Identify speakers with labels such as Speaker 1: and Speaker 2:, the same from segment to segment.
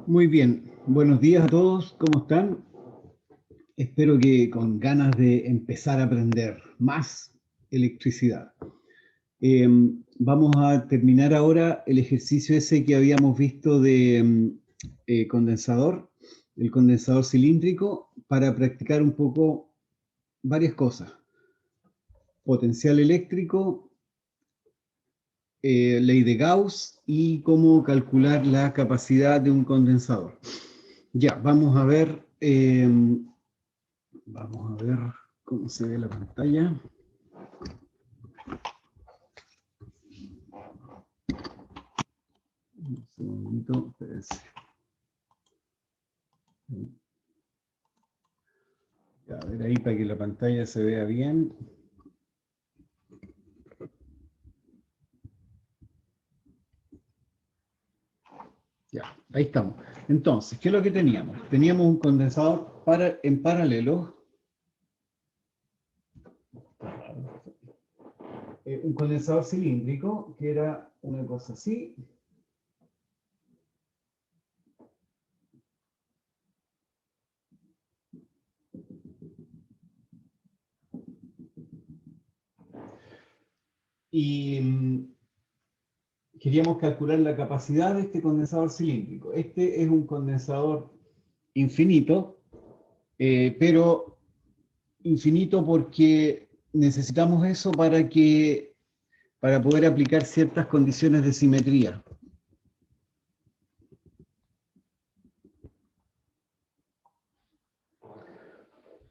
Speaker 1: Muy bien, buenos días a todos, ¿cómo están? Espero que con ganas de empezar a aprender más electricidad. Eh, Vamos a terminar ahora el ejercicio ese que habíamos visto de condensador, el condensador cilíndrico, para practicar un poco varias cosas. Potencial eléctrico, ley de Gauss y cómo calcular la capacidad de un condensador. Ya, vamos a ver cómo se ve la pantalla. Un segundito, espérense. A ver ahí para que la pantalla se vea bien. Ya, ahí estamos. Entonces, ¿qué es lo que teníamos? Teníamos un condensador en paralelo, un condensador cilíndrico, que era una cosa así. Y queríamos calcular la capacidad de este condensador cilíndrico. Este es un condensador infinito, pero infinito porque necesitamos eso para poder aplicar ciertas condiciones de simetría.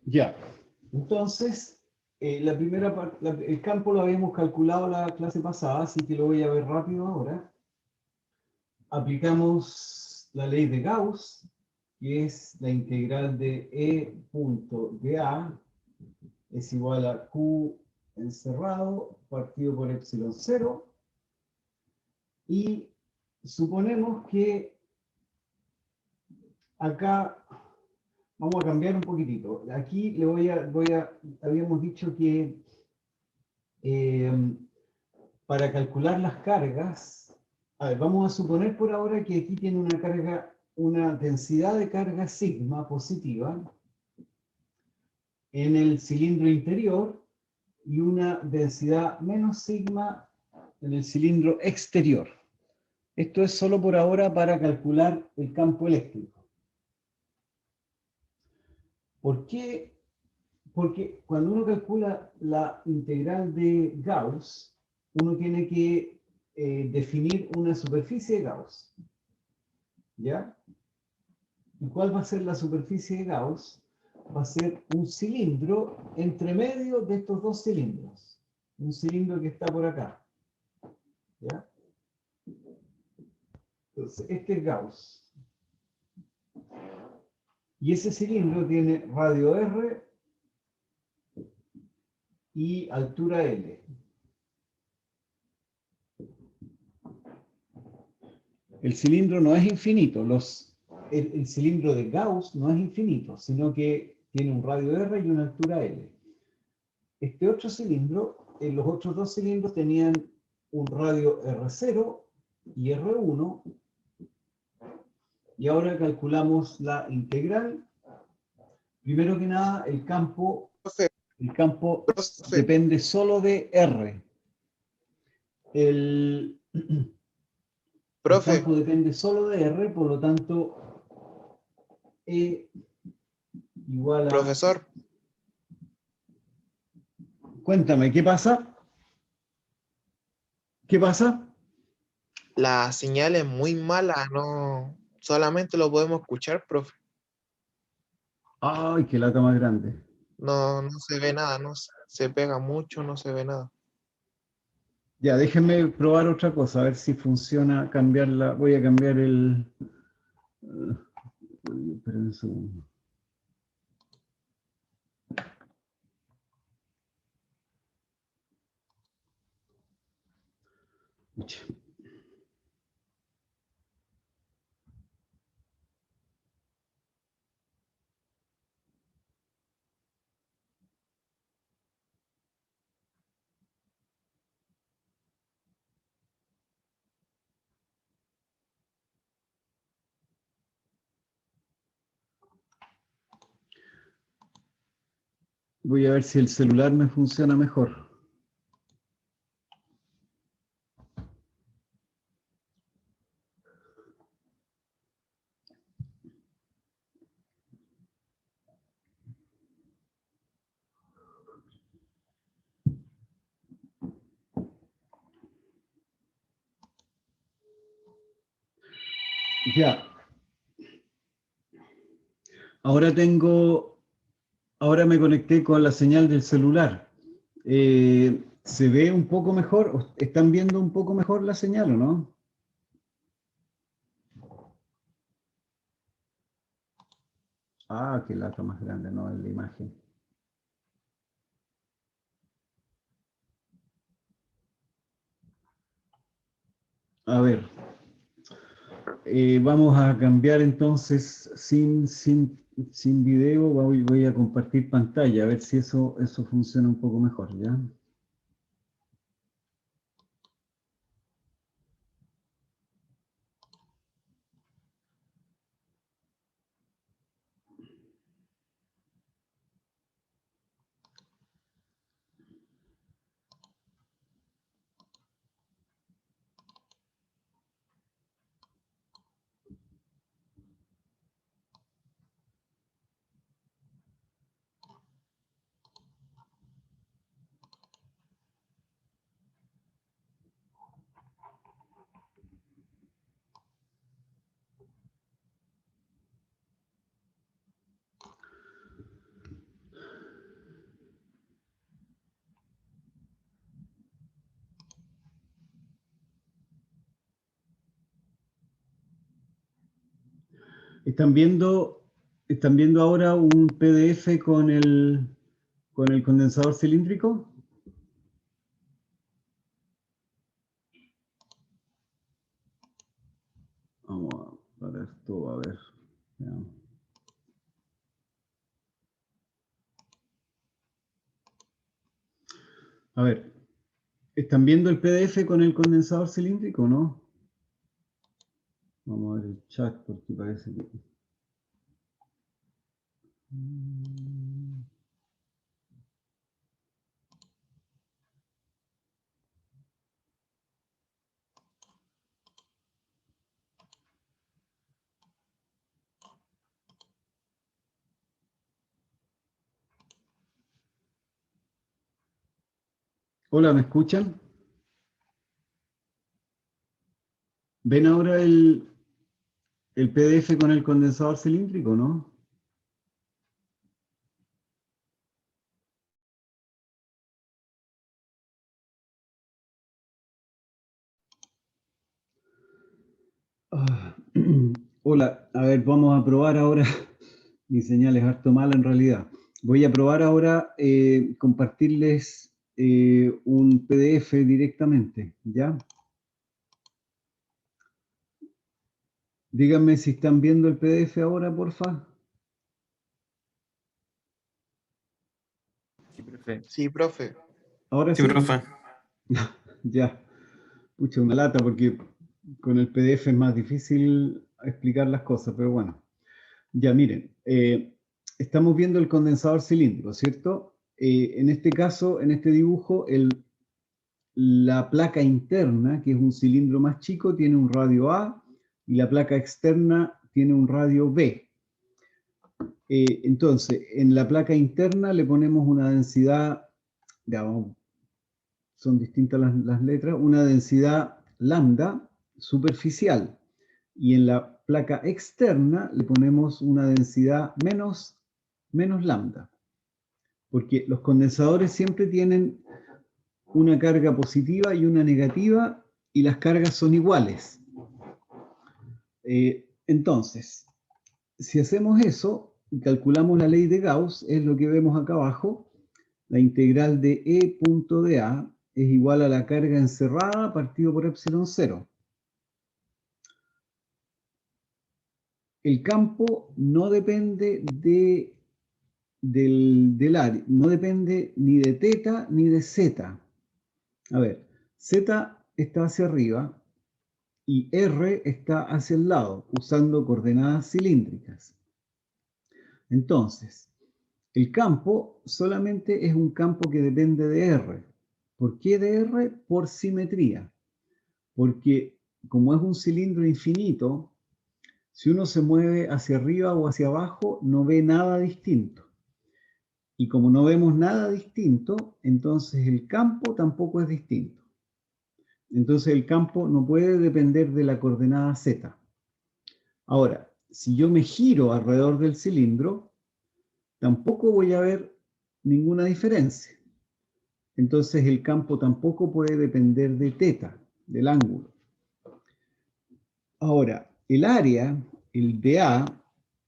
Speaker 1: Ya, entonces, la primera parte, el campo lo habíamos calculado la clase pasada, así que lo voy a ver rápido ahora. Aplicamos la ley de Gauss, que es la integral de E punto de A es igual a Q encerrado partido por epsilon 0. Y suponemos que acá vamos a cambiar un poquitito. Aquí habíamos dicho que eh, para calcular las cargas, a ver, vamos a suponer por ahora que aquí tiene una carga, una densidad de carga sigma positiva en el cilindro interior y una densidad menos sigma en el cilindro exterior. Esto es solo por ahora para calcular el campo eléctrico. ¿Por qué? Porque cuando uno calcula la integral de Gauss, uno tiene que definir una superficie de Gauss. ¿Ya? ¿Y cuál va a ser la superficie de Gauss? Va a ser un cilindro entre medio de estos dos cilindros. Un cilindro que está por acá. ¿Ya? Entonces, este es Gauss. Y ese cilindro tiene radio R y altura L. El cilindro no es infinito. El cilindro de Gauss no es infinito, sino que tiene un radio R y una altura L. Este otro cilindro, los otros dos cilindros tenían un radio R0 y R1, y ahora calculamos la integral. Primero que nada,
Speaker 2: Profe,
Speaker 1: el campo
Speaker 2: profe,
Speaker 1: depende solo de R. El, el
Speaker 2: profe,
Speaker 1: campo depende solo de R, por lo tanto, E igual a...
Speaker 2: profesor,
Speaker 1: Cuéntame, ¿qué pasa? ¿Qué pasa?
Speaker 2: la señal es muy mala, no, solamente lo podemos escuchar, profe.
Speaker 1: Ay, qué lata más grande.
Speaker 2: No, no se ve nada, no se pega mucho, no se ve nada.
Speaker 1: Ya, déjenme probar otra cosa, a ver si funciona cambiarla. Voy a cambiar el... Espera un segundo. Voy a ver si el celular me funciona mejor. Ya. Ahora me conecté con la señal del celular. ¿Se ve un poco mejor? ¿Están viendo un poco mejor la señal o no? Ah, qué lata más grande, no, en la imagen. A ver, vamos a cambiar entonces sin video, voy a compartir pantalla, a ver si eso funciona un poco mejor, ¿ya? ¿Están viendo ahora un PDF con el condensador cilíndrico? Vamos a ver esto, a ver. Ya. A ver, ¿están viendo el PDF con el condensador cilíndrico o no? Vamos a ver el chat porque parece que... Hola, ¿me escuchan? ¿Ven ahora el PDF con el condensador cilíndrico, no? Ah, hola, a ver, vamos a probar ahora. Mi señal es harto mala en realidad. Voy a probar ahora compartirles un PDF directamente, ¿ya? Díganme si están viendo el PDF ahora, porfa.
Speaker 3: Sí, profe.
Speaker 2: Sí, profe.
Speaker 1: ¿Ahora
Speaker 3: Sí,
Speaker 1: sí?
Speaker 3: profe.
Speaker 1: Ya. Pucha, una lata porque con el PDF es más difícil explicar las cosas, pero bueno. Ya, miren, estamos viendo el condensador cilíndrico, ¿cierto? En este caso, en este dibujo, la placa interna, que es un cilindro más chico, tiene un radio A y la placa externa tiene un radio B. Entonces, en la placa interna le ponemos una densidad, digamos, son distintas las letras, una densidad lambda superficial. Y en la placa externa le ponemos una densidad menos lambda. Porque los condensadores siempre tienen una carga positiva y una negativa y las cargas son iguales. Entonces, si hacemos eso y calculamos la ley de Gauss, es lo que vemos acá abajo, la integral de E punto de A es igual a la carga encerrada partido por epsilon 0. El campo no depende del área, no depende ni de teta ni de zeta. A ver, z está hacia arriba y r está hacia el lado, usando coordenadas cilíndricas. Entonces, El campo solamente es un campo que depende de R. ¿Por qué de R? Por simetría. Porque como es un cilindro infinito, si uno se mueve hacia arriba o hacia abajo, no ve nada distinto. Y como no vemos nada distinto, entonces el campo tampoco es distinto. Entonces el campo no puede depender de la coordenada Z. Ahora, si yo me giro alrededor del cilindro, tampoco voy a ver ninguna diferencia. Entonces el campo tampoco puede depender de θ, del ángulo. Ahora, el área, el dA,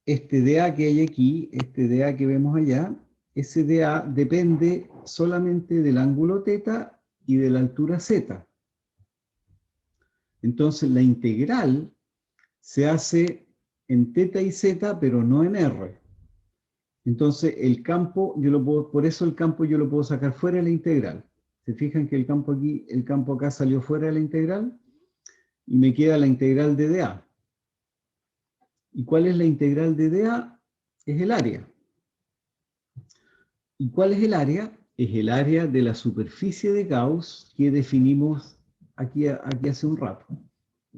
Speaker 1: este dA que hay aquí, este dA que vemos allá, ese dA depende solamente del ángulo θ y de la altura z. Entonces la integral se hace en θ y z, pero no en r. Entonces el campo, por eso el campo yo lo puedo sacar fuera de la integral. ¿Se fijan que el campo aquí, el campo acá salió fuera de la integral? Y me queda la integral de dA. ¿Y cuál es la integral de dA? Es el área. ¿Y cuál es el área? Es el área de la superficie de Gauss que definimos aquí hace un rato.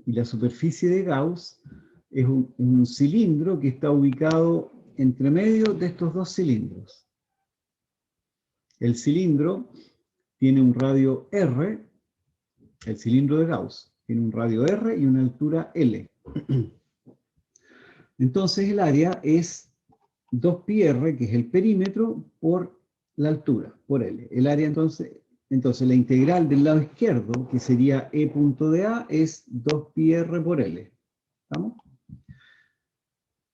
Speaker 1: Y la superficie de Gauss es un cilindro que está ubicado entre medio de estos dos cilindros. El cilindro tiene un radio R, el cilindro de Gauss tiene un radio R y una altura L. Entonces el área es 2πr, que es el perímetro, por la altura, por L. El área entonces la integral del lado izquierdo, que sería E punto de A, es 2πr por L. ¿Estamos?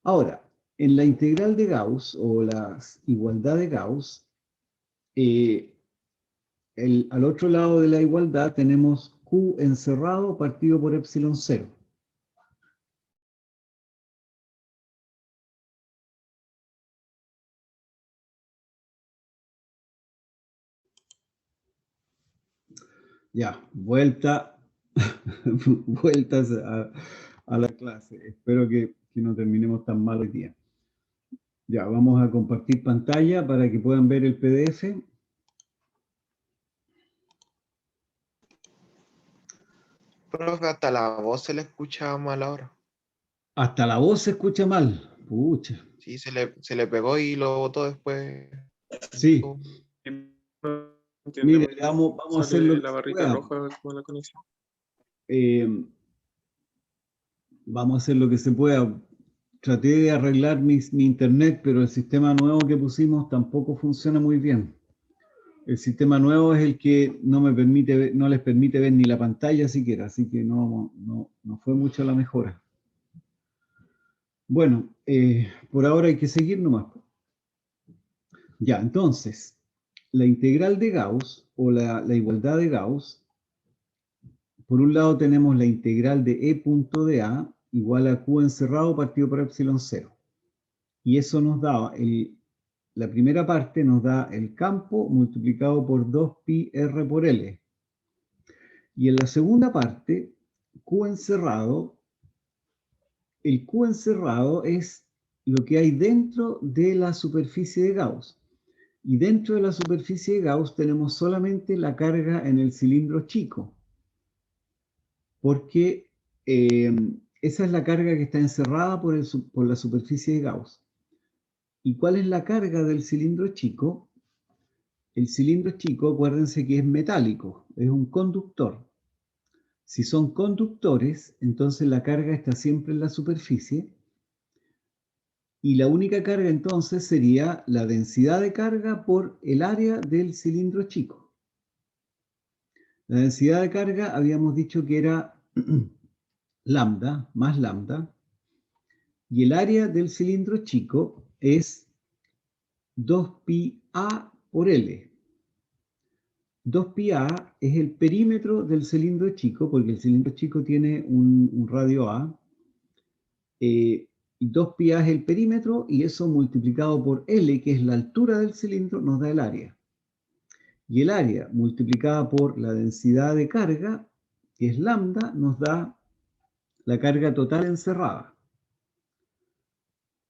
Speaker 1: Ahora, en la integral de Gauss, o la igualdad de Gauss, al otro lado de la igualdad tenemos Q encerrado partido por epsilon 0. Ya, vueltas a la clase. Espero que no terminemos tan mal hoy día. Ya, vamos a compartir pantalla para que puedan ver el PDF.
Speaker 2: Profe, hasta la voz se le escucha mal ahora.
Speaker 1: Hasta la voz se escucha mal. Pucha.
Speaker 2: Sí, se le pegó y lo botó después.
Speaker 1: Sí. Mire, vamos a hacer lo que
Speaker 3: la
Speaker 1: se
Speaker 3: barrita
Speaker 1: pueda.
Speaker 3: roja con la conexión.
Speaker 1: Vamos a hacer lo que se pueda. Traté de arreglar mi internet, pero el sistema nuevo que pusimos tampoco funciona muy bien. El sistema nuevo es el que no les permite ver ni la pantalla siquiera, así que no fue mucho la mejora. Bueno, por ahora hay que seguir nomás. Ya, entonces, la integral de Gauss, o la igualdad de Gauss, por un lado tenemos la integral de E punto de A igual a Q encerrado partido por epsilon 0. Y eso nos da, la primera parte nos da el campo multiplicado por 2πr por L. Y en la segunda parte, Q encerrado, el Q encerrado es lo que hay dentro de la superficie de Gauss. Y dentro de la superficie de Gauss tenemos solamente la carga en el cilindro chico, porque esa es la carga que está encerrada por la superficie de Gauss. ¿Y cuál es la carga del cilindro chico? El cilindro chico, acuérdense que es metálico, es un conductor. Si son conductores, entonces la carga está siempre en la superficie. Y la única carga entonces sería la densidad de carga por el área del cilindro chico. La densidad de carga habíamos dicho que era lambda más lambda. Y el área del cilindro chico es 2πa por L. 2πa es el perímetro del cilindro chico, porque el cilindro chico tiene un radio A. 2πa es el perímetro, y eso multiplicado por L, que es la altura del cilindro, nos da el área. Y el área multiplicada por la densidad de carga, que es lambda, nos da la carga total encerrada.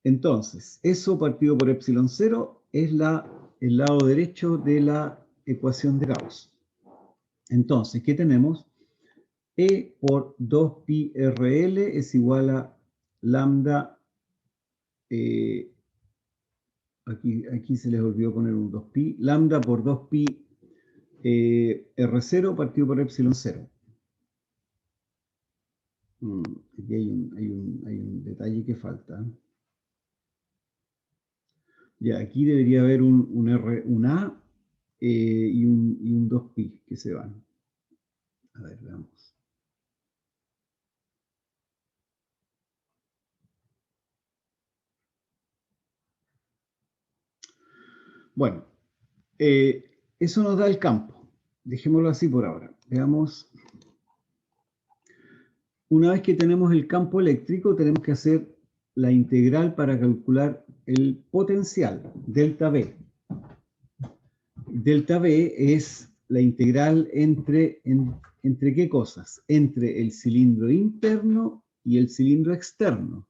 Speaker 1: Entonces, eso partido por epsilon 0 es el lado derecho de la ecuación de Gauss. Entonces, ¿qué tenemos? E por 2pi RL es igual a lambda, aquí se les olvidó poner un 2pi, lambda por 2pi R0 partido por epsilon 0. Aquí hay un detalle que falta. Ya, aquí debería haber un A y un 2pi que se van. A ver, veamos. Bueno, eso nos da el campo. Dejémoslo así por ahora. Veamos. Una vez que tenemos el campo eléctrico, tenemos que hacer la integral para calcular el potencial, delta V. Delta V es la integral ¿entre qué cosas? Entre el cilindro interno y el cilindro externo.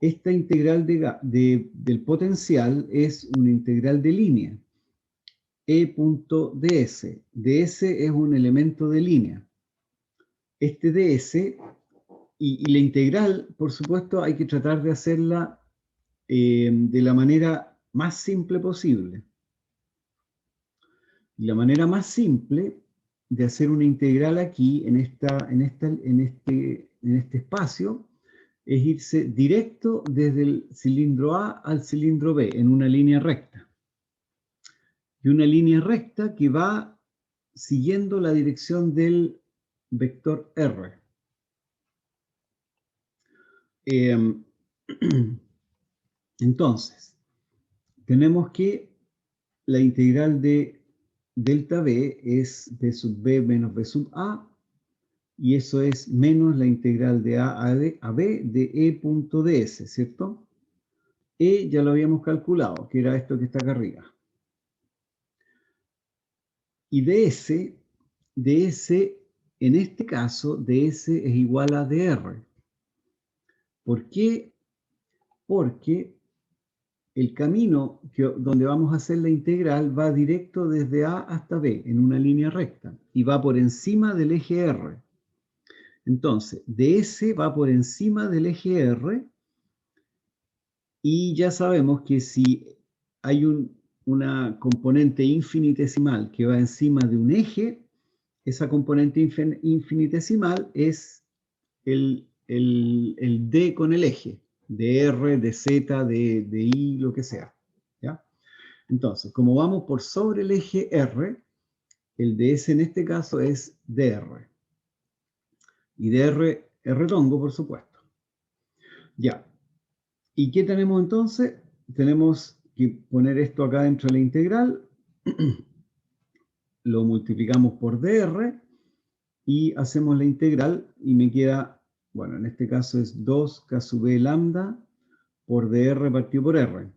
Speaker 1: Esta integral del potencial es una integral de línea. E.ds. ds es un elemento de línea. Este ds y la integral, por supuesto, hay que tratar de hacerla de la manera más simple posible. Y la manera más simple de hacer una integral aquí, en este espacio, es irse directo desde el cilindro A al cilindro B, en una línea recta. Y una línea recta que va siguiendo la dirección del vector R. Entonces, tenemos que la integral de delta B es B sub B menos B sub A, y eso es menos la integral de A a B de E.ds, ¿cierto? E ya lo habíamos calculado, que era esto que está acá arriba. Y ds en este caso, ds es igual a dr. ¿Por qué? Porque el camino donde vamos a hacer la integral va directo desde A hasta B, en una línea recta, y va por encima del eje R. Entonces, ds va por encima del eje R, y ya sabemos que si hay una componente infinitesimal que va encima de un eje, esa componente infinitesimal es el d con el eje, de r, de z, de i, lo que sea. ¿Ya? Entonces, como vamos por sobre el eje r, el ds en este caso es dr. Y dr es redondo, por supuesto. Ya. ¿Y qué tenemos entonces? Tenemos que poner esto acá dentro de la integral, lo multiplicamos por dr y hacemos la integral y me queda, bueno, en este caso es 2k sub b lambda por dr partido por r.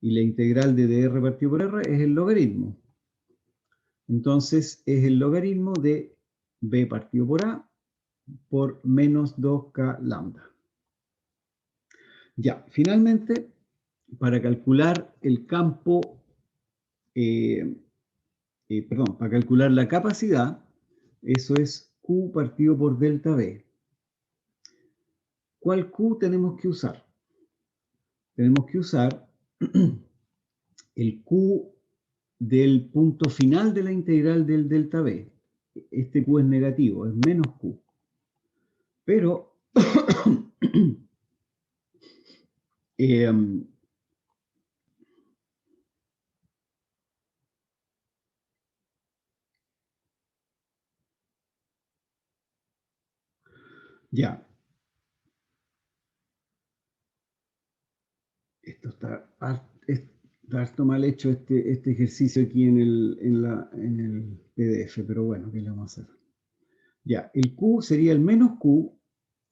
Speaker 1: Y la integral de dr partido por r es el logaritmo. Entonces es el logaritmo de b partido por a por menos 2k lambda. Ya, finalmente, para calcular el campo, para calcular la capacidad, eso es Q partido por delta V. ¿Cuál Q tenemos que usar? Tenemos que usar el Q del punto final de la integral del delta V. Este Q es negativo, es menos Q. Pero ya, esto está harto mal hecho este ejercicio aquí en el PDF, pero bueno, ¿qué le vamos a hacer? Ya, el Q sería el menos Q,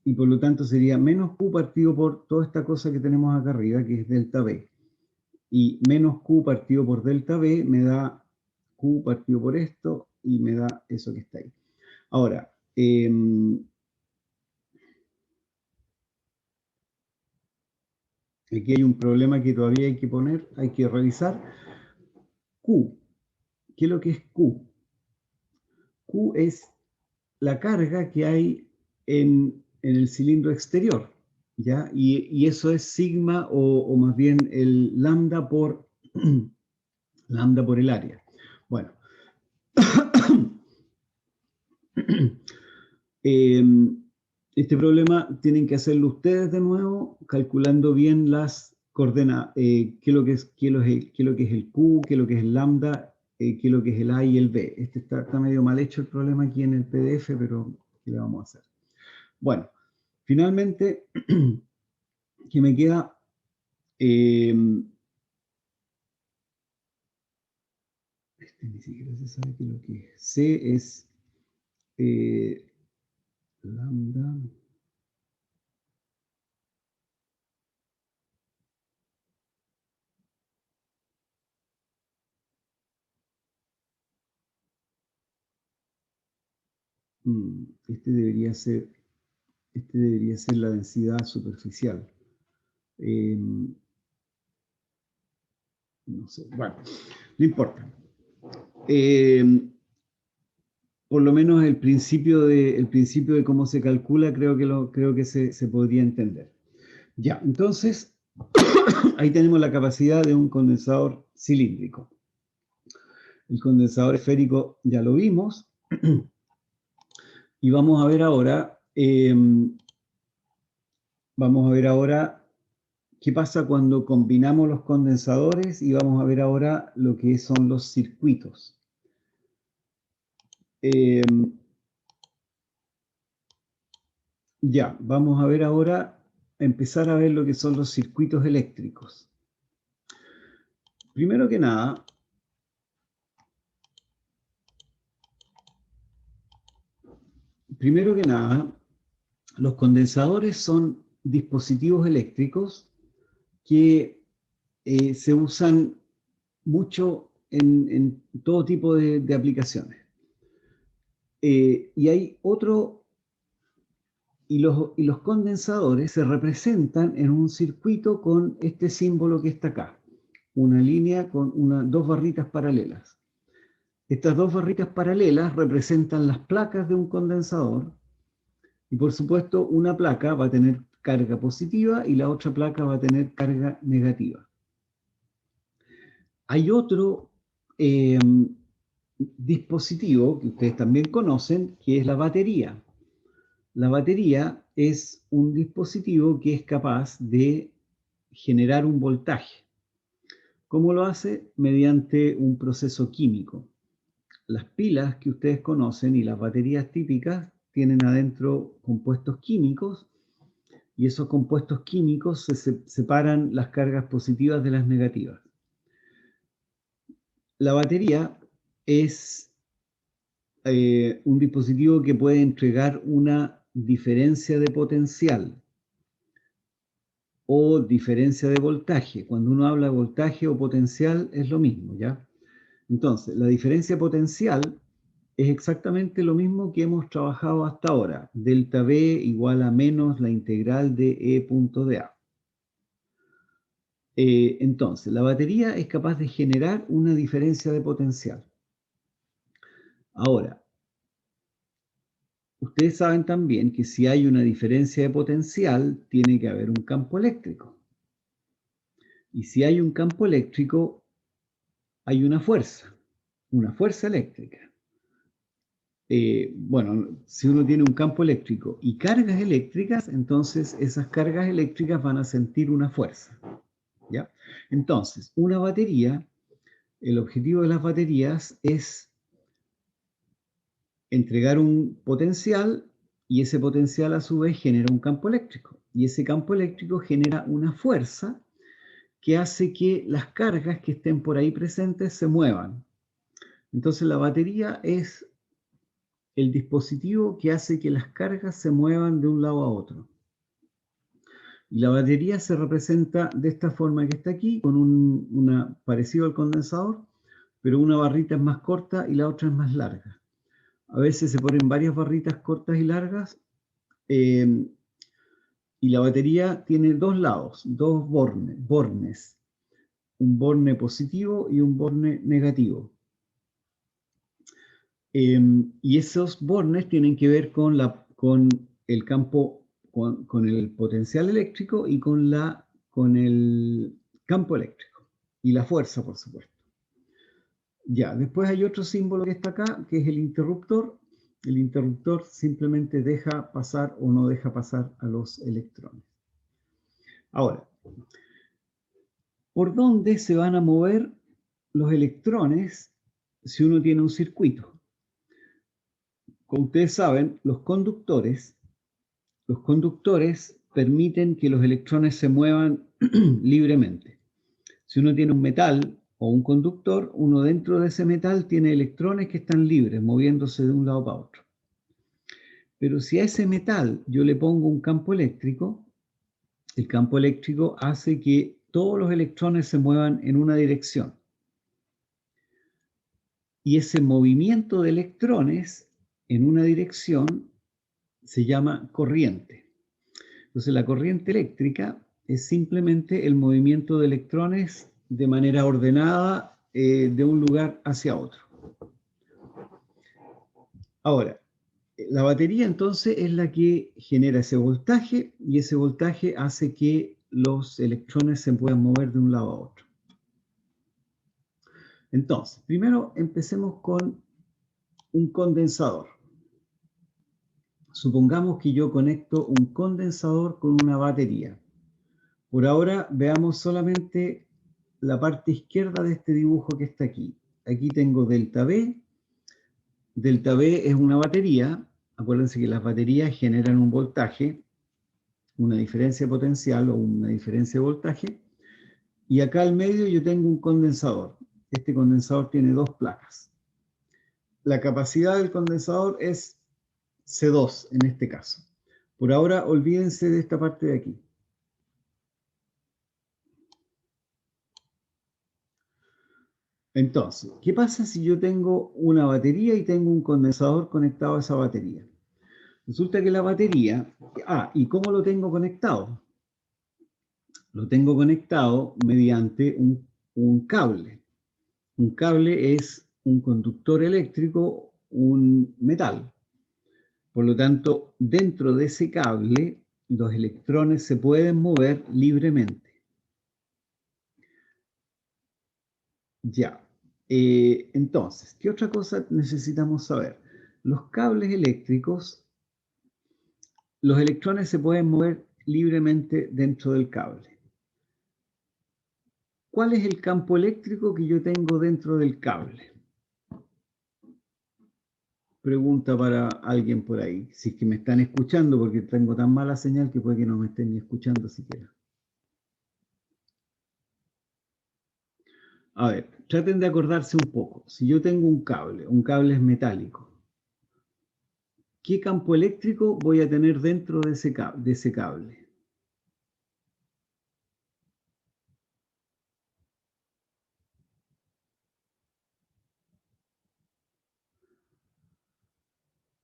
Speaker 1: y por lo tanto sería menos Q partido por toda esta cosa que tenemos acá arriba, que es delta V. Y menos Q partido por delta V me da Q partido por esto, y me da eso que está ahí. Ahora, Aquí hay un problema que todavía hay que poner, hay que revisar. Q. ¿Qué es lo que es Q? Q es la carga que hay en el cilindro exterior, ¿ya? Y eso es sigma o más bien el lambda por, lambda por el área. Bueno. Este problema tienen que hacerlo ustedes de nuevo, calculando bien las coordenadas, qué es lo que es, qué es lo que es el Q, qué es lo que es el lambda, qué es lo que es el A y el B. Este está medio mal hecho el problema aquí en el PDF, pero ¿qué le vamos a hacer? Bueno, finalmente, que me queda ni siquiera se sabe qué es lo que es. C es lambda. Este debería ser la densidad superficial. No sé, bueno, no importa. Por lo menos el principio de cómo se calcula creo que se podría entender. Ya, entonces, ahí tenemos la capacidad de un condensador cilíndrico. El condensador esférico ya lo vimos. Y vamos a ver ahora qué pasa cuando combinamos los condensadores y vamos a ver ahora lo que son los circuitos. Ya, vamos a ver ahora, empezar a ver lo que son los circuitos eléctricos. Primero que nada, los condensadores son dispositivos eléctricos que se usan mucho en todo tipo de aplicaciones. Y hay otro, y los condensadores se representan en un circuito con este símbolo que está acá, una línea con dos barritas paralelas. Estas dos barritas paralelas representan las placas de un condensador y por supuesto una placa va a tener carga positiva y la otra placa va a tener carga negativa. Hay otro dispositivo que ustedes también conocen, que es la batería. La batería es un dispositivo que es capaz de generar un voltaje. ¿Cómo lo hace? Mediante un proceso químico. Las pilas que ustedes conocen y las baterías típicas tienen adentro compuestos químicos y esos compuestos químicos se separan las cargas positivas de las negativas. La batería es un dispositivo que puede entregar una diferencia de potencial o diferencia de voltaje. Cuando uno habla de voltaje o potencial es lo mismo, ¿ya? Entonces, la diferencia potencial es exactamente lo mismo que hemos trabajado hasta ahora. Delta B igual a menos la integral de E punto de A. Entonces, la batería es capaz de generar una diferencia de potencial. Ahora, ustedes saben también que si hay una diferencia de potencial, tiene que haber un campo eléctrico. Y si hay un campo eléctrico, hay una fuerza eléctrica. Bueno, si uno tiene un campo eléctrico y cargas eléctricas, entonces esas cargas eléctricas van a sentir una fuerza, ¿ya? Entonces, una batería, el objetivo de las baterías es entregar un potencial y ese potencial a su vez genera un campo eléctrico. Y ese campo eléctrico genera una fuerza que hace que las cargas que estén por ahí presentes se muevan. Entonces la batería es el dispositivo que hace que las cargas se muevan de un lado a otro. Y la batería se representa de esta forma que está aquí, con parecido al condensador, pero una barrita es más corta y la otra es más larga. A veces se ponen varias barritas cortas y largas Y la batería tiene dos lados, dos bornes, un borne positivo y un borne negativo. Y esos bornes tienen que ver con el campo, con el potencial eléctrico y con el campo eléctrico. Y la fuerza, por supuesto. Ya, después hay otro símbolo que está acá, que es el interruptor. El interruptor simplemente deja pasar o no deja pasar a los electrones. Ahora, ¿por dónde se van a mover los electrones si uno tiene un circuito? Como ustedes saben, los conductores permiten que los electrones se muevan libremente. Si uno tiene un metal o un conductor, uno dentro de ese metal tiene electrones que están libres, moviéndose de un lado para otro. Pero si a ese metal yo le pongo un campo eléctrico, el campo eléctrico hace que todos los electrones se muevan en una dirección. Y ese movimiento de electrones en una dirección se llama corriente. Entonces la corriente eléctrica es simplemente el movimiento de electrones de manera ordenada de un lugar hacia otro. Ahora, la batería entonces es la que genera ese voltaje y ese voltaje hace que los electrones se puedan mover de un lado a otro. Entonces, primero empecemos con un condensador. Supongamos que yo conecto un condensador con una batería. Por ahora veamos solamente la parte izquierda de este dibujo que está aquí. Aquí tengo delta V. Delta V es una batería. Acuérdense que las baterías generan un voltaje, una diferencia potencial o una diferencia de voltaje. Y acá al medio yo tengo un condensador. Este condensador tiene dos placas. La capacidad del condensador es C2 en este caso. Por ahora olvídense de esta parte de aquí. Entonces, ¿qué pasa si yo tengo una batería y tengo un condensador conectado a esa batería? Resulta que la batería... ¿y cómo lo tengo conectado? Lo tengo conectado mediante un cable. Un cable es un conductor eléctrico, un metal. Por lo tanto, dentro de ese cable, los electrones se pueden mover libremente. Ya. Entonces, ¿qué otra cosa necesitamos saber? Los cables eléctricos, los electrones se pueden mover libremente dentro del cable. ¿Cuál es el campo eléctrico que yo tengo dentro del cable? Pregunta para alguien por ahí. Si es que me están escuchando, porque tengo tan mala señal que puede que no me estén ni escuchando siquiera. A ver, traten de acordarse un poco. Si yo tengo un cable es metálico. ¿Qué campo eléctrico voy a tener dentro de ese cable?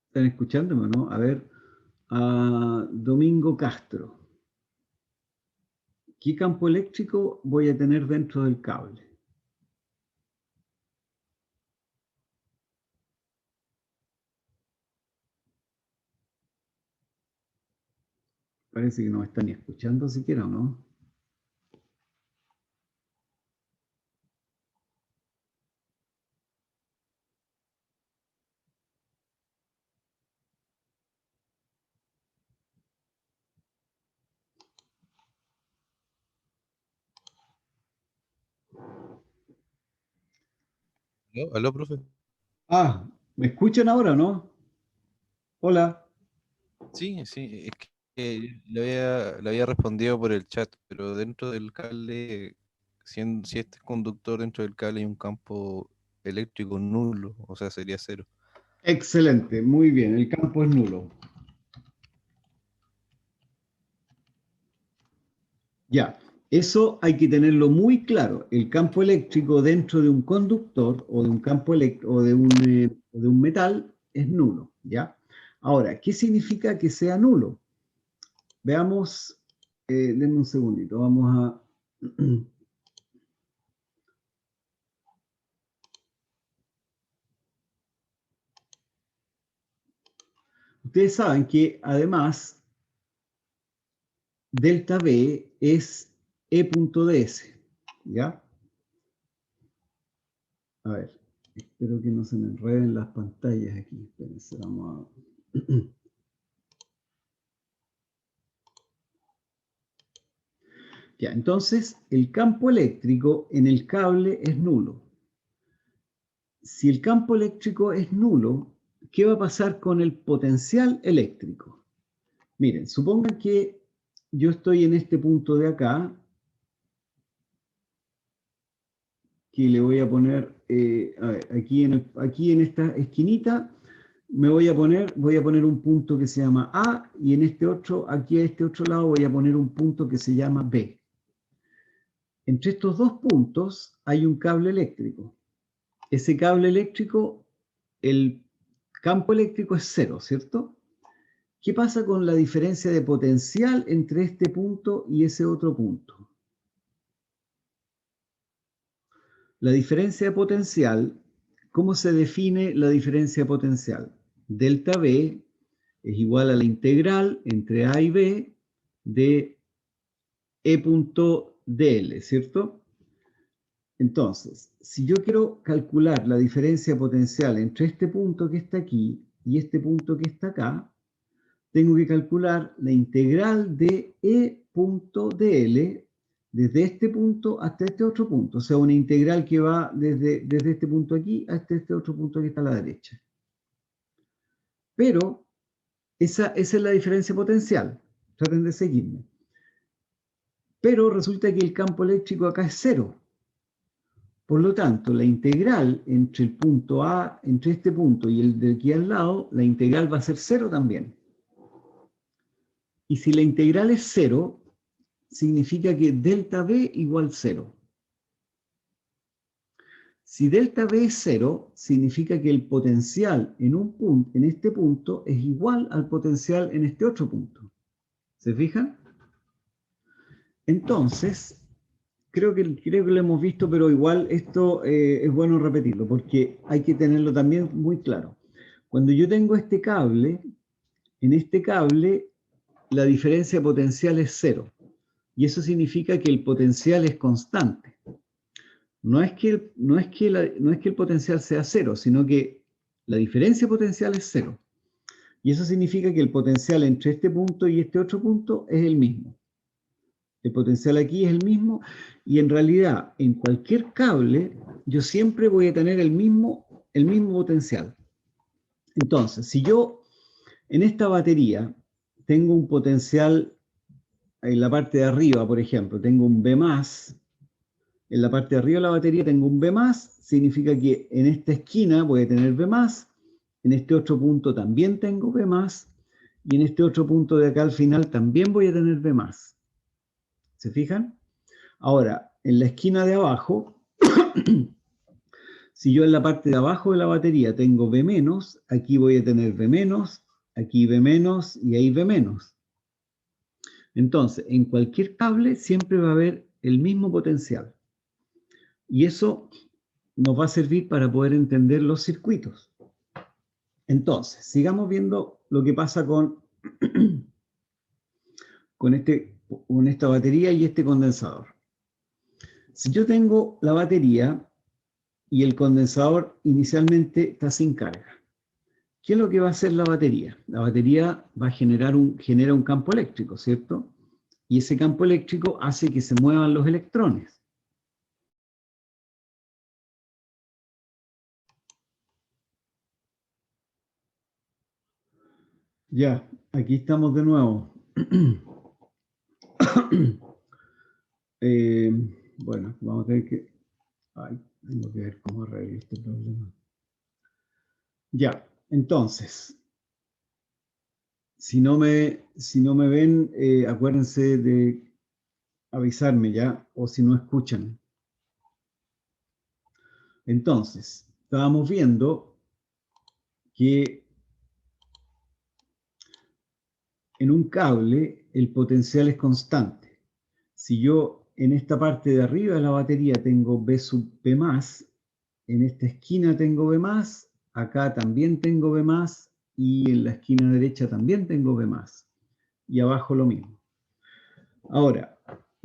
Speaker 1: ¿Están escuchándome o no? A ver, Domingo Castro. ¿Qué campo eléctrico voy a tener dentro del cable? Parece que no me están ni escuchando siquiera, ¿o no?
Speaker 3: ¿Aló, aló, profe?
Speaker 1: ¿Me escuchan ahora o no? Hola.
Speaker 3: Sí, sí, es que le había respondido por el chat, pero dentro del cable, si este es conductor, dentro del cable hay un campo eléctrico nulo, o sea, sería cero.
Speaker 1: Excelente, muy bien, el campo es nulo. Ya, eso hay que tenerlo muy claro. El campo eléctrico dentro de un conductor o de un campo eléctrico o de un metal es nulo, ¿ya? Ahora, ¿qué significa que sea nulo? Veamos, denme un segundito, vamos a... Ustedes saben que además delta V es E.ds, ¿ya? A ver, espero que no se me enreden las pantallas aquí. Espérense, vamos a... Ya, entonces, el campo eléctrico en el cable es nulo. Si el campo eléctrico es nulo, ¿qué va a pasar con el potencial eléctrico? Miren, supongan que yo estoy en este punto de acá, que le voy a poner, a ver, aquí en esta esquinita, voy a poner un punto que se llama A, y en este otro, aquí a este otro lado voy a poner un punto que se llama B. Entre estos dos puntos hay un cable eléctrico. Ese cable eléctrico, el campo eléctrico es cero, ¿cierto? ¿Qué pasa con la diferencia de potencial entre este punto y ese otro punto? La diferencia de potencial, ¿cómo se define la diferencia de potencial? Delta V es igual a la integral entre A y B de E.dl, ¿cierto? Entonces, si yo quiero calcular la diferencia potencial entre este punto que está aquí y este punto que está acá, tengo que calcular la integral de E.dl desde este punto hasta este otro punto. O sea, una integral que va desde este punto aquí hasta este otro punto que está a la derecha. Pero esa es la diferencia potencial. Traten de seguirme. Pero resulta que el campo eléctrico acá es cero. Por lo tanto, la integral entre el punto A, entre este punto y el de aquí al lado, la integral va a ser cero también. Y si la integral es cero, significa que delta V igual cero. Si delta V es cero, significa que el potencial en este punto es igual al potencial en este otro punto. ¿Se fijan? Entonces, creo que lo hemos visto, pero igual esto es bueno repetirlo, porque hay que tenerlo también muy claro. Cuando yo tengo este cable, en este cable la diferencia potencial es cero. Y eso significa que el potencial es constante. No es que el potencial sea cero, sino que la diferencia potencial es cero. Y eso significa que el potencial entre este punto y este otro punto es el mismo. El potencial aquí es el mismo y en realidad en cualquier cable yo siempre voy a tener el mismo potencial. Entonces, si yo en esta batería tengo un potencial en la parte de arriba, por ejemplo, tengo un B+, en la parte de arriba de la batería tengo un B+, significa que en esta esquina voy a tener B+, en este otro punto también tengo B+, y en este otro punto de acá al final también voy a tener B+. ¿Se fijan? Ahora, en la esquina de abajo, si yo en la parte de abajo de la batería tengo B-, aquí voy a tener B-, aquí B- y ahí B-. Entonces, en cualquier cable siempre va a haber el mismo potencial. Y eso nos va a servir para poder entender los circuitos. Entonces, sigamos viendo lo que pasa con esta batería y este condensador. Si yo tengo la batería y el condensador inicialmente está sin carga, ¿qué es lo que va a hacer la batería? La batería va a genera un campo eléctrico, ¿cierto? Y ese campo eléctrico hace que se muevan los electrones. Ya, aquí estamos de nuevo. Bueno, vamos a tener que... Ay, tengo que ver cómo arreglo este problema. Ya, entonces, si no me ven, acuérdense de avisarme ya, o si no escuchan. Entonces, estábamos viendo que en un cable el potencial es constante. Si yo en esta parte de arriba de la batería tengo B sub B más, en esta esquina tengo B más, acá también tengo B más, y en la esquina derecha también tengo B más. Y abajo lo mismo. Ahora,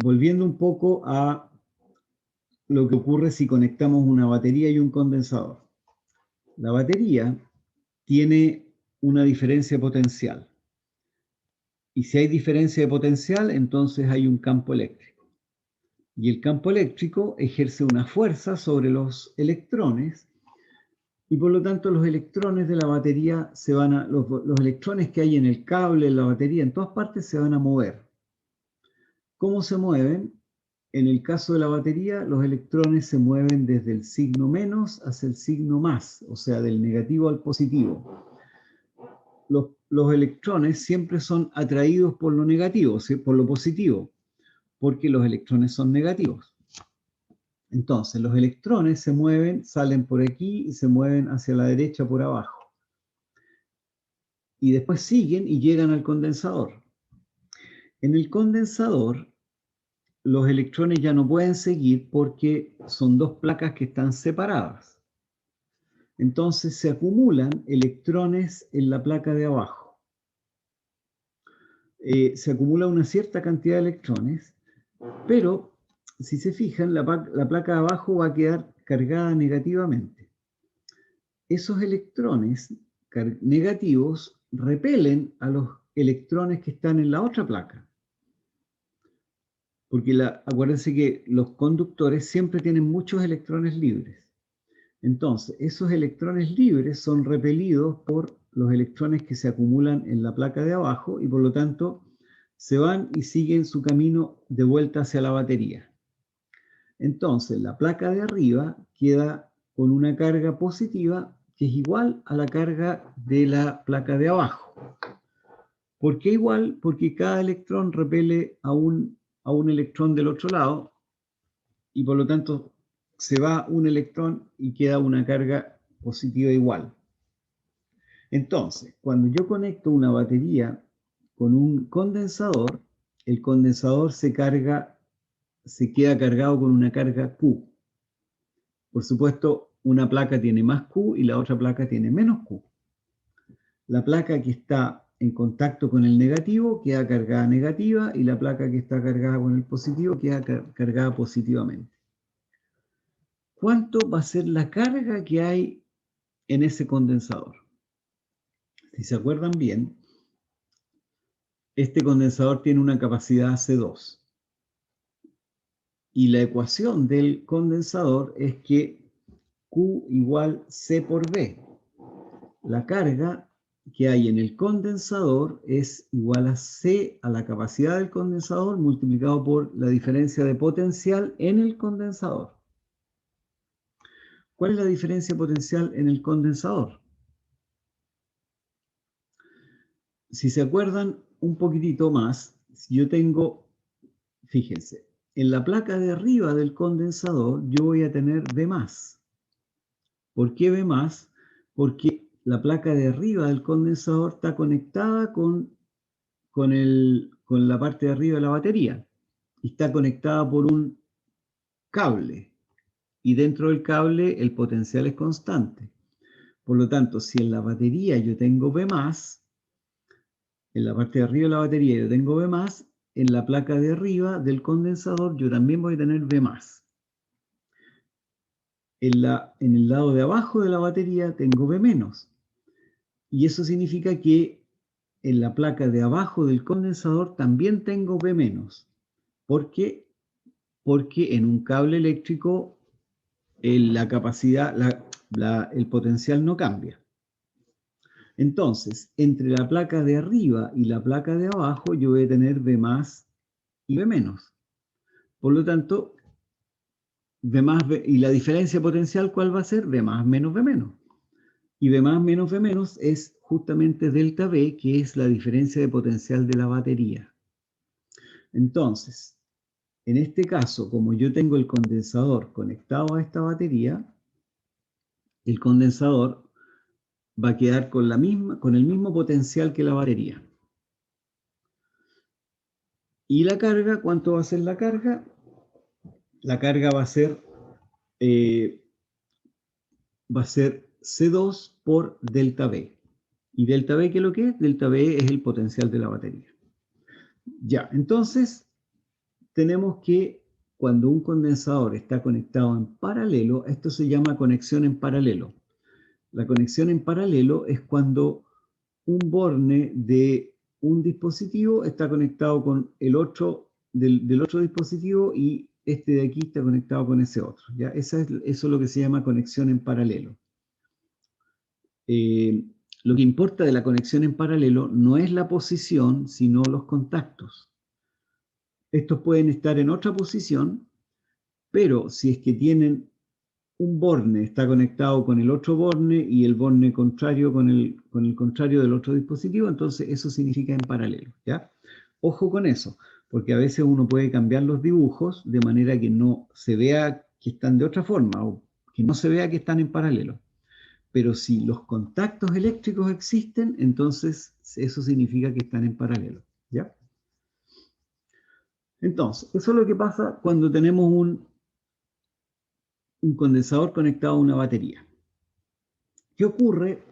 Speaker 1: volviendo un poco a lo que ocurre si conectamos una batería y un condensador. La batería tiene una diferencia potencial. Y si hay diferencia de potencial, entonces hay un campo eléctrico. Y el campo eléctrico ejerce una fuerza sobre los electrones, y por lo tanto los electrones de la batería se van a, los electrones que hay en el cable, en la batería, en todas partes se van a mover. ¿Cómo se mueven? En el caso de la batería, los electrones se mueven desde el signo menos hacia el signo más, o sea, del negativo al positivo. Los electrones siempre son atraídos por lo negativo, ¿sí? Por lo positivo, porque los electrones son negativos. Entonces, los electrones se mueven, salen por aquí y se mueven hacia la derecha por abajo. Y después siguen y llegan al condensador. En el condensador, los electrones ya no pueden seguir porque son dos placas que están separadas. Entonces se acumulan electrones en la placa de abajo. Se acumula una cierta cantidad de electrones, pero si se fijan, la placa de abajo va a quedar cargada negativamente. Esos electrones negativos repelen a los electrones que están en la otra placa. Porque acuérdense que los conductores siempre tienen muchos electrones libres. Entonces, esos electrones libres son repelidos por los electrones que se acumulan en la placa de abajo y por lo tanto se van y siguen su camino de vuelta hacia la batería. Entonces, la placa de arriba queda con una carga positiva que es igual a la carga de la placa de abajo. ¿Por qué igual? Porque cada electrón repele a un electrón del otro lado y por lo tanto se va un electrón y queda una carga positiva igual. Entonces, cuando yo conecto una batería con un condensador, el condensador se queda cargado con una carga Q. Por supuesto, una placa tiene más Q y la otra placa tiene menos Q. La placa que está en contacto con el negativo queda cargada negativa y la placa que está cargada con el positivo queda cargada positivamente. ¿Cuánto va a ser la carga que hay en ese condensador? Si se acuerdan bien, este condensador tiene una capacidad C2. Y la ecuación del condensador es que Q igual C por V. La carga que hay en el condensador es igual a C a la capacidad del condensador multiplicado por la diferencia de potencial en el condensador. ¿Cuál es la diferencia potencial en el condensador? Si se acuerdan un poquitito más, si yo tengo, fíjense, en la placa de arriba del condensador yo voy a tener B+. ¿Por qué B+? Porque la placa de arriba del condensador está conectada con la parte de arriba de la batería y está conectada por un cable. Y dentro del cable el potencial es constante. Por lo tanto, si en la batería yo tengo B+, en la parte de arriba de la batería yo tengo B+, en la placa de arriba del condensador yo también voy a tener B+. En el lado de abajo de la batería tengo B-. Y eso significa que en la placa de abajo del condensador también tengo B-. ¿Por qué? Porque en un cable eléctrico la capacidad, el potencial no cambia. Entonces, entre la placa de arriba y la placa de abajo yo voy a tener B+ y B-. Por lo tanto, y la diferencia potencial, ¿cuál va a ser? B+ menos B-. Y B+ menos B- es justamente delta B, que es la diferencia de potencial de la batería. Entonces, en este caso, como yo tengo el condensador conectado a esta batería, el condensador va a quedar con el mismo potencial que la batería. Y la carga, ¿cuánto va a ser la carga? La carga va a ser C2 por delta B. ¿Y delta B qué es lo que es? Delta B es el potencial de la batería. Ya, entonces tenemos que cuando un condensador está conectado en paralelo, esto se llama conexión en paralelo. La conexión en paralelo es cuando un borne de un dispositivo está conectado con el otro del otro dispositivo y este de aquí está conectado con ese otro. ¿Ya? Eso es lo que se llama conexión en paralelo. Lo que importa de la conexión en paralelo no es la posición, sino los contactos. Estos pueden estar en otra posición, pero si es que tienen un borne, está conectado con el otro borne y el borne contrario con el contrario del otro dispositivo, entonces eso significa en paralelo, ¿ya? Ojo con eso, porque a veces uno puede cambiar los dibujos de manera que no se vea que están de otra forma o que no se vea que están en paralelo. Pero si los contactos eléctricos existen, entonces eso significa que están en paralelo, ¿ya? Entonces, eso es lo que pasa cuando tenemos un condensador conectado a una batería. ¿Qué ocurre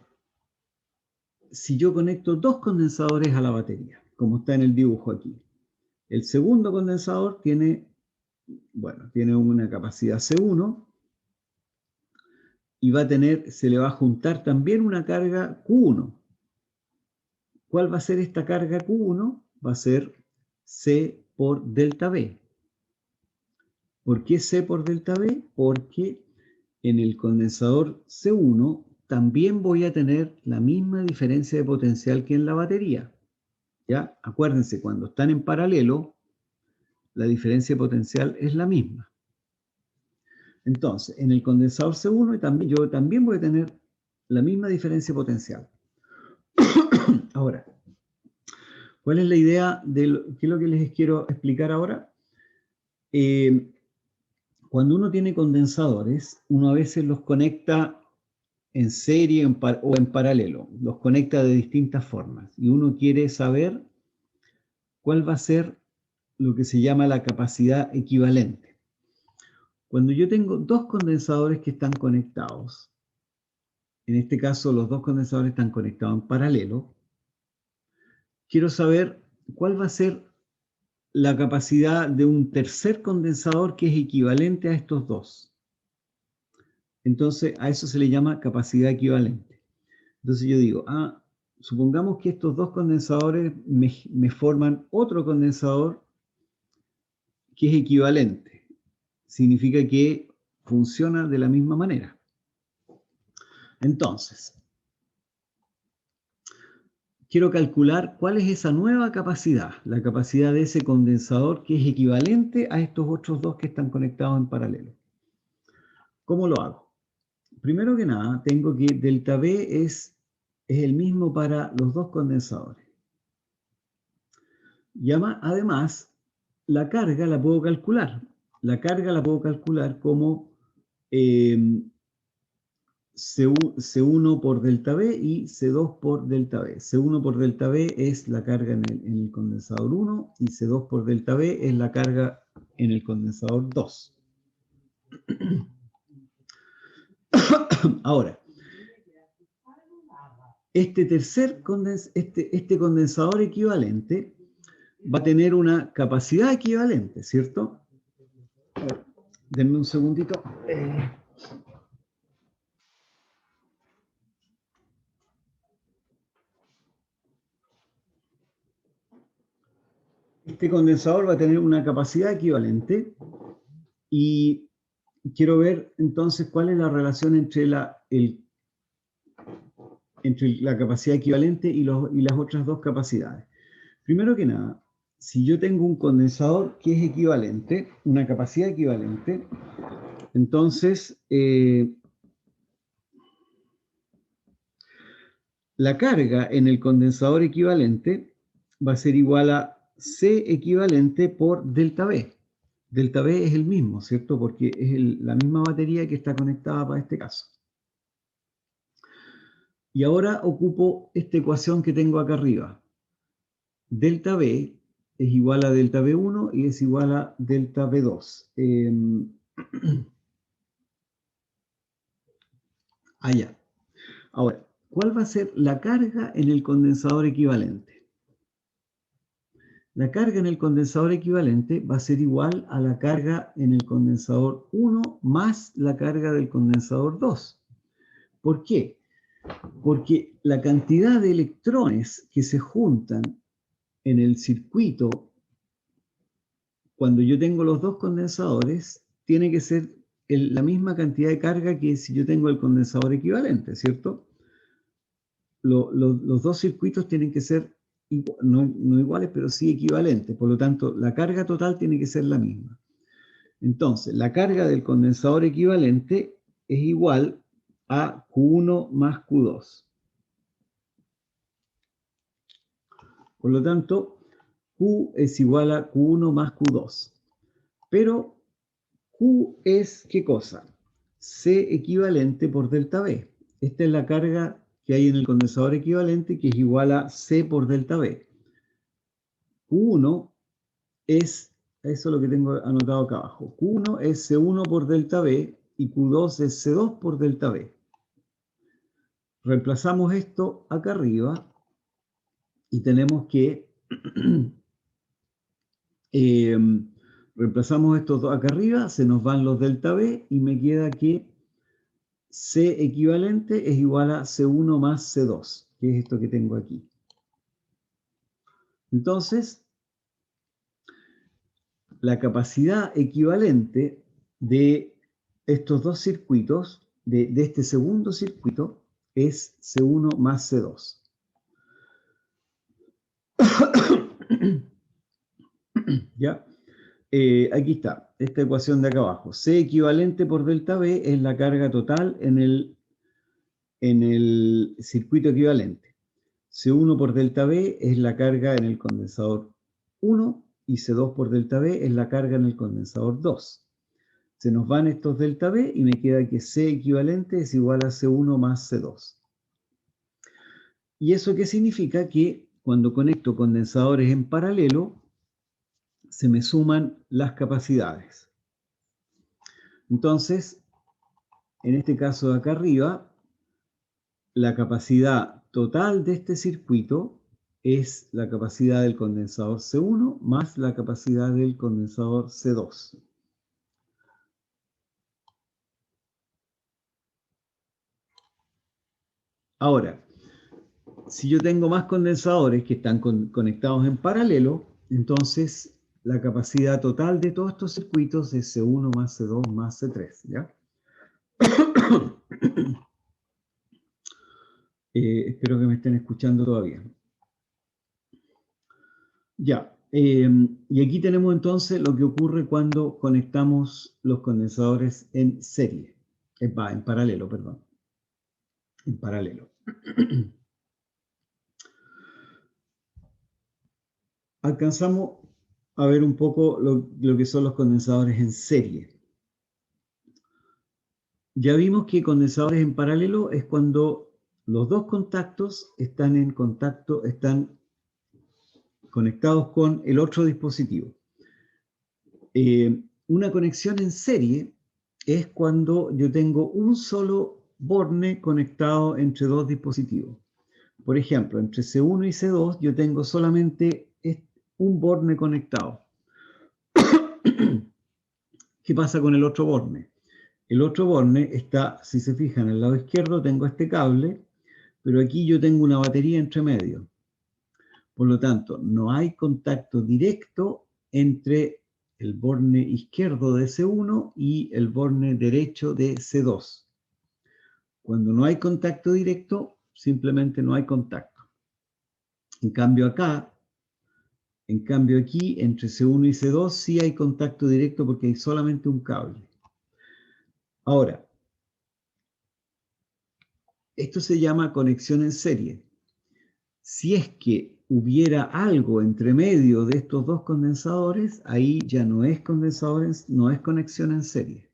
Speaker 1: si yo conecto dos condensadores a la batería? Como está en el dibujo aquí. El segundo condensador tiene una capacidad C1 y se le va a juntar también una carga Q1. ¿Cuál va a ser esta carga Q1? Va a ser C por delta B. ¿Por qué C por delta B? Porque en el condensador C1 también voy a tener la misma diferencia de potencial que en la batería. ¿Ya? Acuérdense, cuando están en paralelo, la diferencia de potencial es la misma. Entonces, en el condensador C1 yo también voy a tener la misma diferencia de potencial. Ahora, ¿cuál es la idea qué es lo que les quiero explicar ahora? Cuando uno tiene condensadores, uno a veces los conecta en serie o en paralelo, los conecta de distintas formas y uno quiere saber cuál va a ser lo que se llama la capacidad equivalente. Cuando yo tengo dos condensadores que están conectados, en este caso los dos condensadores están conectados en paralelo, quiero saber cuál va a ser la capacidad de un tercer condensador que es equivalente a estos dos. Entonces, a eso se le llama capacidad equivalente. Entonces yo digo, supongamos que estos dos condensadores me forman otro condensador que es equivalente. Significa que funciona de la misma manera. Entonces, quiero calcular cuál es esa nueva capacidad, la capacidad de ese condensador que es equivalente a estos otros dos que están conectados en paralelo. ¿Cómo lo hago? Primero que nada, tengo que delta B es el mismo para los dos condensadores. Y además, la carga la puedo calcular. La carga la puedo calcular como C1 por delta B y C2 por delta B. C1 por delta B es la carga en el condensador 1 y C2 por delta B es la carga en el condensador 2. Ahora, este condensador equivalente va a tener una capacidad equivalente, ¿cierto? A ver, denme un segundito. Este condensador va a tener una capacidad equivalente y quiero ver entonces cuál es la relación entre la capacidad equivalente y las otras dos capacidades. Primero que nada, si yo tengo un condensador que es equivalente, una capacidad equivalente, entonces la carga en el condensador equivalente va a ser igual a C equivalente por delta B. Delta B es el mismo, ¿cierto? Porque es la misma batería que está conectada para este caso. Y ahora ocupo esta ecuación que tengo acá arriba. Delta B es igual a delta V1 y es igual a delta V2. Allá. Ahora, ¿cuál va a ser la carga en el condensador equivalente? La carga en el condensador equivalente va a ser igual a la carga en el condensador 1 más la carga del condensador 2. ¿Por qué? Porque la cantidad de electrones que se juntan en el circuito cuando yo tengo los dos condensadores, tiene que ser la misma cantidad de carga que si yo tengo el condensador equivalente, ¿cierto? Los dos circuitos tienen que ser no iguales, pero sí equivalentes. Por lo tanto, la carga total tiene que ser la misma. Entonces, la carga del condensador equivalente es igual a Q1 más Q2. Por lo tanto, Q es igual a Q1 más Q2. Pero Q es, ¿qué cosa? C equivalente por delta V. Esta es la carga que hay en el condensador equivalente, que es igual a C por delta V. Q1 es, eso es lo que tengo anotado acá abajo. Q1 es C1 por delta V y Q2 es C2 por delta V. Reemplazamos esto acá arriba y tenemos que reemplazamos estos dos acá arriba, se nos van los delta V y me queda que C equivalente es igual a C1 más C2, que es esto que tengo aquí. Entonces, la capacidad equivalente de estos dos circuitos, de este segundo circuito, es C1 más C2. ¿Ya? Aquí está, esta ecuación de acá abajo. C equivalente por delta V es la carga total en el circuito equivalente. C1 por delta V es la carga en el condensador 1 y C2 por delta V es la carga en el condensador 2. Se nos van estos delta V y me queda que C equivalente es igual a C1 más C2. ¿Y eso qué significa? Que cuando conecto condensadores en paralelo, se me suman las capacidades. Entonces, en este caso de acá arriba, la capacidad total de este circuito es la capacidad del condensador C1 más la capacidad del condensador C2. Ahora, si yo tengo más condensadores que están conectados en paralelo, entonces la capacidad total de todos estos circuitos es C1 más C2 más C3, ¿ya? Espero que me estén escuchando todavía. Ya, y aquí tenemos entonces lo que ocurre cuando conectamos los condensadores en serie, en paralelo, perdón, en paralelo. Alcanzamos a ver un poco lo que son los condensadores en serie. Ya vimos que condensadores en paralelo es cuando los dos contactos están en contacto, están conectados con el otro dispositivo. Una conexión en serie es cuando yo tengo un solo borne conectado entre dos dispositivos. Por ejemplo, entre C1 y C2 yo tengo solamente un borne conectado. ¿Qué pasa con el otro borne? El otro borne está, si se fijan, al lado izquierdo tengo este cable, pero aquí yo tengo una batería entre medio. Por lo tanto, no hay contacto directo entre el borne izquierdo de C1 y el borne derecho de C2. Cuando no hay contacto directo, simplemente no hay contacto. En cambio aquí, entre C1 y C2 sí hay contacto directo porque hay solamente un cable. Ahora, esto se llama conexión en serie. Si es que hubiera algo entre medio de estos dos condensadores, ahí ya no es no es conexión en serie.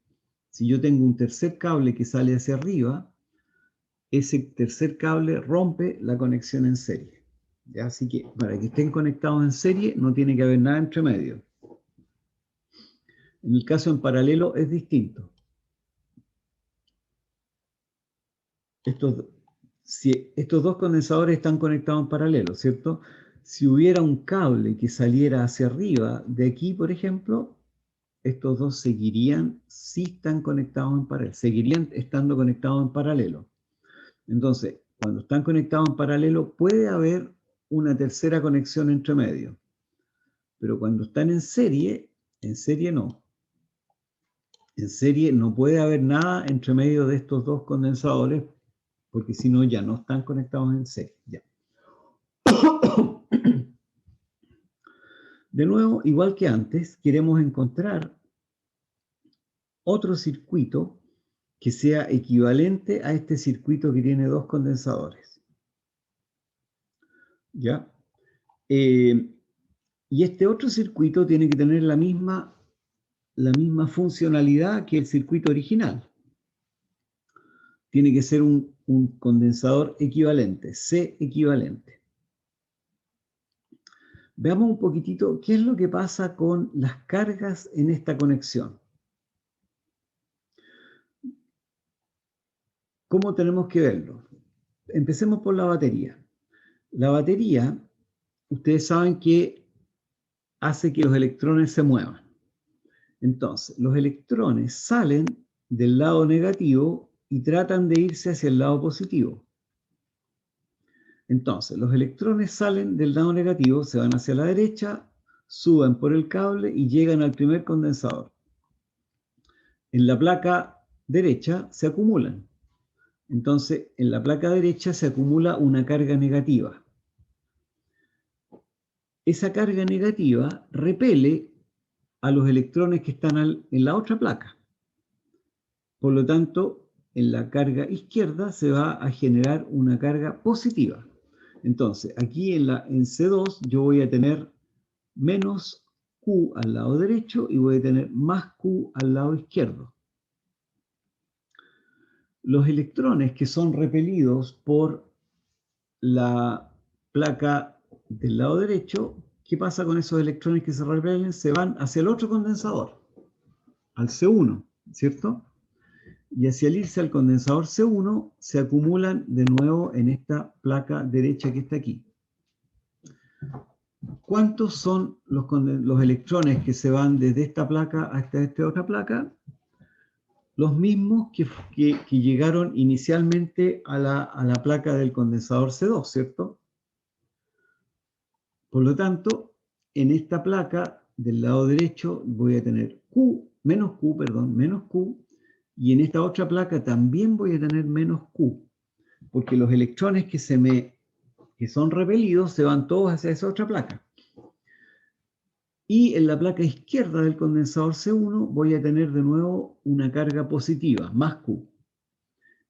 Speaker 1: Si yo tengo un tercer cable que sale hacia arriba, ese tercer cable rompe la conexión en serie. ¿Ya? Así que para que estén conectados en serie no tiene que haber nada entre medio. En el caso en paralelo es distinto. Estos dos condensadores están conectados en paralelo, ¿cierto? Si hubiera un cable que saliera hacia arriba de aquí, por ejemplo, estos dos seguirían, si están conectados en paralelo, seguirían estando conectados en paralelo. Entonces, cuando están conectados en paralelo, puede haber una tercera conexión entre medio. Pero cuando están en serie no. En serie no puede haber nada entre medio de estos dos condensadores, porque si no, ya no están conectados en serie. Ya. De nuevo, igual que antes, queremos encontrar otro circuito que sea equivalente a este circuito que tiene dos condensadores. ¿Ya? Y este otro circuito tiene que tener la misma funcionalidad que el circuito original. Tiene que ser un condensador equivalente, C equivalente. Veamos un poquitito qué es lo que pasa con las cargas en esta conexión. ¿Cómo tenemos que verlo? Empecemos por la batería. La batería, ustedes saben que hace que los electrones se muevan. Entonces, los electrones salen del lado negativo y tratan de irse hacia el lado positivo. Entonces, los electrones salen del lado negativo, se van hacia la derecha, suben por el cable y llegan al primer condensador. En la placa derecha se acumulan. Entonces, en la placa derecha se acumula una carga negativa. Esa carga negativa repele a los electrones que están en la otra placa. Por lo tanto, en la carga izquierda se va a generar una carga positiva. Entonces, aquí en C2 yo voy a tener menos Q al lado derecho y voy a tener más Q al lado izquierdo. Los electrones que son repelidos por la placa del lado derecho, ¿qué pasa con esos electrones que se repelen? Se van hacia el otro condensador, al C1, ¿cierto? Y hacia el irse al condensador C1 se acumulan de nuevo en esta placa derecha que está aquí. ¿Cuántos son los electrones que se van desde esta placa hasta esta otra placa? Los mismos que llegaron inicialmente a la placa del condensador C2, ¿cierto? Por lo tanto, en esta placa del lado derecho voy a tener menos Q, y en esta otra placa también voy a tener menos Q, porque los electrones que son repelidos se van todos hacia esa otra placa. Y en la placa izquierda del condensador C1 voy a tener de nuevo una carga positiva, más Q.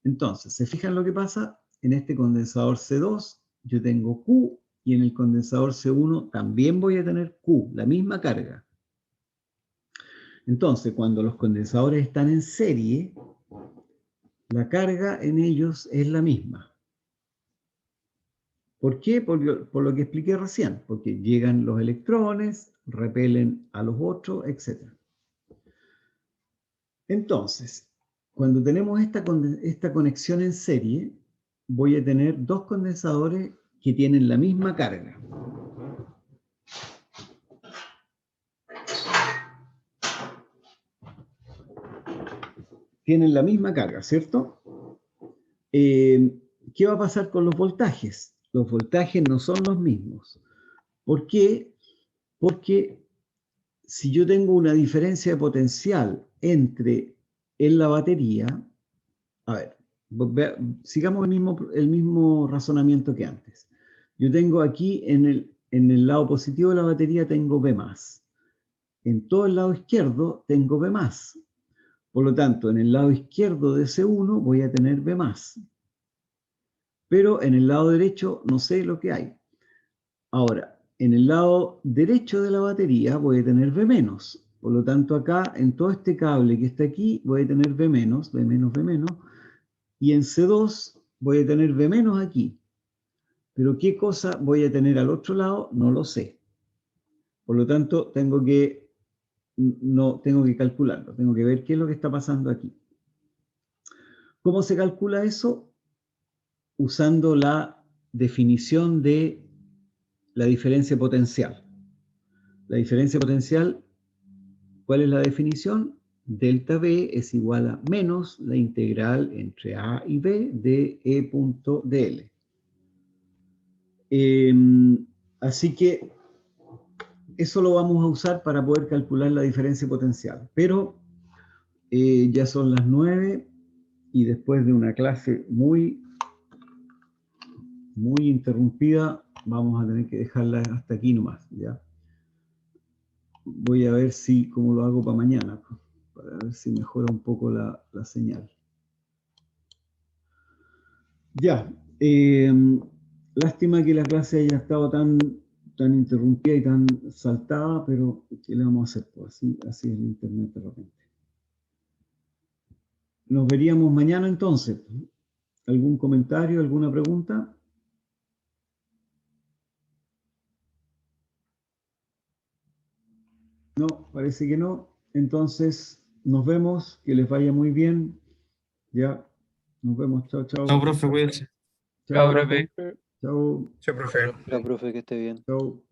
Speaker 1: Entonces, ¿se fijan lo que pasa? En este condensador C2 yo tengo Q y en el condensador C1 también voy a tener Q, la misma carga. Entonces, cuando los condensadores están en serie, la carga en ellos es la misma. ¿Por qué? Por lo que expliqué recién, porque llegan los electrones, repelen a los otros, etc. Entonces, cuando tenemos esta conexión en serie, voy a tener dos condensadores que tienen la misma carga. Tienen la misma carga, ¿cierto? ¿Qué va a pasar con los voltajes? Los voltajes no son los mismos. ¿Por qué? Porque si yo tengo una diferencia de potencial en la batería, a ver, sigamos el mismo razonamiento que antes. Yo tengo aquí en el lado positivo de la batería tengo B+. En todo el lado izquierdo tengo B+. Por lo tanto, en el lado izquierdo de C1 voy a tener B+. Pero en el lado derecho no sé lo que hay. Ahora, en el lado derecho de la batería voy a tener B-. Por lo tanto, acá, en todo este cable que está aquí, voy a tener B-, B-, B-. Y en C2 voy a tener B- aquí. Pero ¿qué cosa voy a tener al otro lado? No lo sé. Por lo tanto, tengo que calcularlo, tengo que ver qué es lo que está pasando aquí. ¿Cómo se calcula eso? Usando la definición de la diferencia potencial. La diferencia potencial, ¿cuál es la definición? Delta B es igual a menos la integral entre A y B de E punto dl. Así que eso lo vamos a usar para poder calcular la diferencia potencial. Pero ya son las 9 y después de una clase muy interrumpida, vamos a tener que dejarla hasta aquí nomás, ¿ya? Voy a ver cómo lo hago para mañana, para ver si mejora un poco la señal. Ya, lástima que la clase haya estado tan interrumpida y tan saltada, pero ¿qué le vamos a hacer? Pues así es el internet de repente. Nos veríamos mañana entonces. ¿Algún comentario, alguna pregunta? No, parece que no. Entonces, nos vemos, que les vaya muy bien. Ya, nos vemos. Chao, chao.
Speaker 4: Chao, profe, cuídense.
Speaker 1: Chao,
Speaker 4: profe.
Speaker 1: chao.
Speaker 4: Chao, profe.
Speaker 5: Chao, profe, que esté bien.
Speaker 1: Chao.